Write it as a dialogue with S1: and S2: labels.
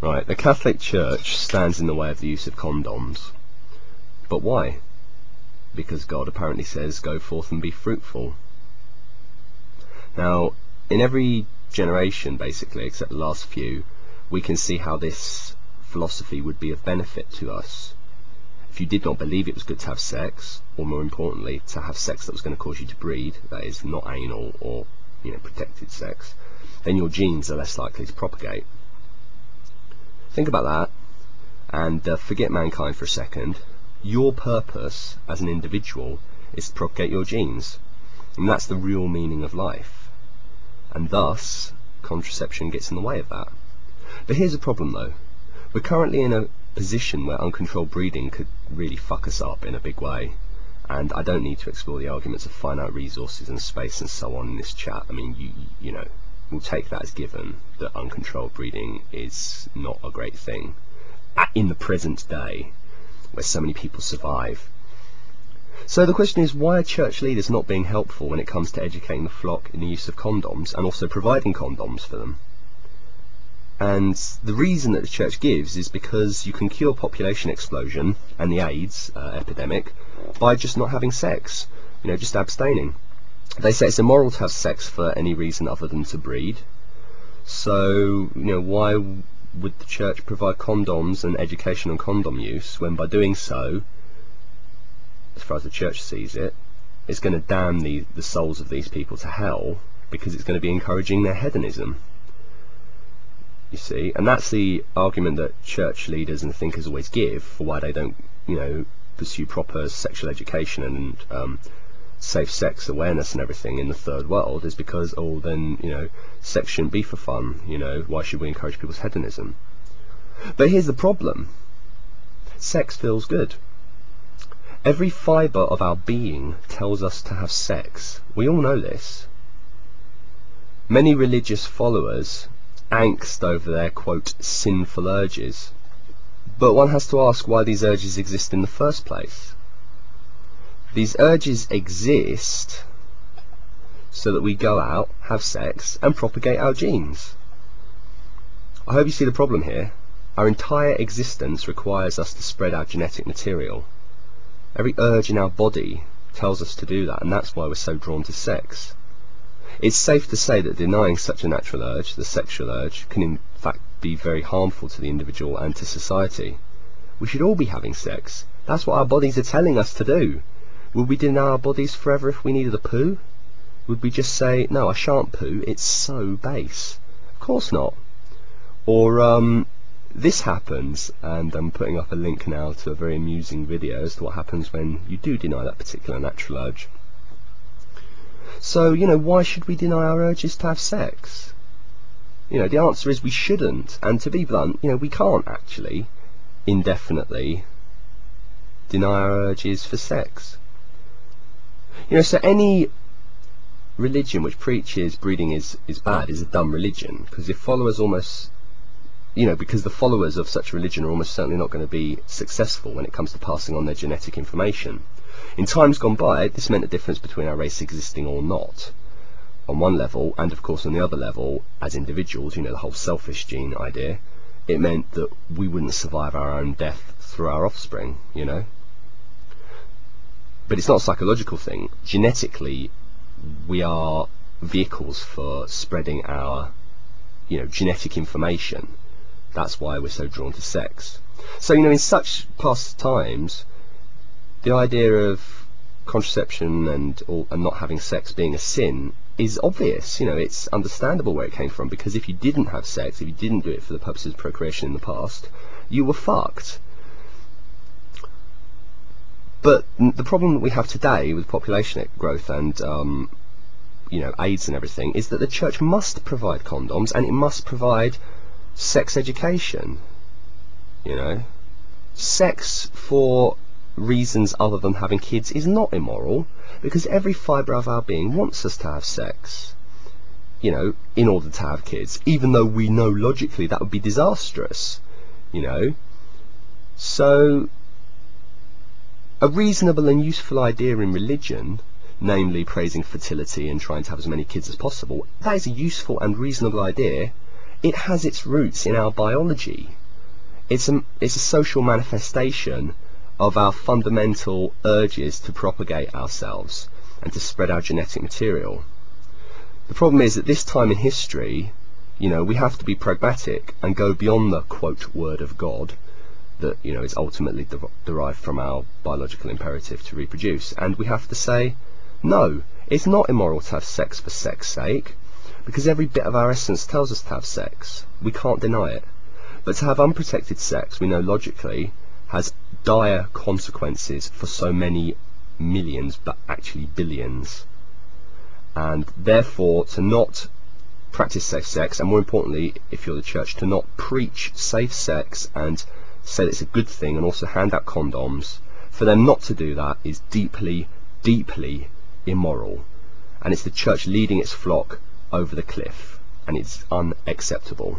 S1: Right, the Catholic Church stands in the way of the use of condoms. But why? Because God apparently says, go forth and be fruitful. Now, in every generation, basically, except the last few, we can see how this philosophy would be of benefit to us. If you did not believe it was good to have sex, or more importantly, to have sex that was going to cause you to breed, that is, not anal or, protected sex, then your genes are less likely to propagate. Think about that, and forget mankind for a second. Your purpose as an individual is to propagate your genes, and that's the real meaning of life, and thus contraception gets in the way of that. But here's the problem though. We're currently in a position where uncontrolled breeding could really fuck us up in a big way, and I don't need to explore the arguments of finite resources and space and so on in this chat. I mean, you know, we'll take that as given that uncontrolled breeding is not a great thing in the present day where so many people survive. So the question is, why are church leaders not being helpful when it comes to educating the flock in the use of condoms and also providing condoms for them? And the reason that the church gives is because you can cure population explosion and the AIDS epidemic by just not having sex, just abstaining. They say it's immoral to have sex for any reason other than to breed. So, why would the church provide condoms and education on condom use when by doing so, as far as the church sees it, it's going to damn the souls of these people to hell because it's going to be encouraging their hedonism? You see, and that's the argument that church leaders and thinkers always give for why they don't, pursue proper sexual education and safe sex awareness and everything in the third world, is because, then, sex shouldn't be for fun, why should we encourage people's hedonism? But here's the problem. Sex feels good. Every fibre of our being tells us to have sex. We all know this. Many religious followers angst over their, quote, sinful urges. But one has to ask why these urges exist in the first place. These urges exist so that we go out, have sex, and propagate our genes. I hope you see the problem here. Our entire existence requires us to spread our genetic material. Every urge in our body tells us to do that, and that's why we're so drawn to sex. It's safe to say that denying such a natural urge, the sexual urge, can in fact be very harmful to the individual and to society. We should all be having sex. That's what our bodies are telling us to do. Would we deny our bodies forever if we needed a poo? Would we just say, no, I shan't poo, it's so base? Of course not. Or, this happens, and I'm putting up a link now to a very amusing video as to what happens when you do deny that particular natural urge. So, why should we deny our urges to have sex? The answer is we shouldn't, and to be blunt, we can't actually indefinitely deny our urges for sex. So any religion which preaches breeding is bad is a dumb religion, because if followers almost, because the followers of such a religion are almost certainly not going to be successful when it comes to passing on their genetic information. In times gone by, this meant the difference between our race existing or not, on one level, and of course on the other level, as individuals, the whole selfish gene idea, it meant that we wouldn't survive our own death through our offspring, But it's not a psychological thing. Genetically, we are vehicles for spreading our, genetic information. That's why we're so drawn to sex. So, in such past times, the idea of contraception and not having sex being a sin is obvious. It's understandable where it came from, because if you didn't have sex, if you didn't do it for the purposes of procreation in the past, you were fucked. But the problem that we have today with population growth and AIDS and everything is that the church must provide condoms, and it must provide sex education. Sex for reasons other than having kids is not immoral, because every fibre of our being wants us to have sex, in order to have kids, even though we know logically that would be disastrous, So a reasonable and useful idea in religion, namely praising fertility and trying to have as many kids as possible, that is a useful and reasonable idea it has its roots in our biology. It's a social manifestation of our fundamental urges to propagate ourselves and to spread our genetic material. The problem is at this time in history, we have to be pragmatic and go beyond the quote word of God that is ultimately derived from our biological imperative to reproduce, and we have to say, no, it's not immoral to have sex for sex sake, because every bit of our essence tells us to have sex. We can't deny it. But to have unprotected sex, we know logically, has dire consequences for so many millions, but actually billions. And therefore, to not practice safe sex, and more importantly, if you're the church, to not preach safe sex and say that it's a good thing and also hand out condoms, for them not to do that is deeply, deeply immoral. And it's the church leading its flock over the cliff, and it's unacceptable.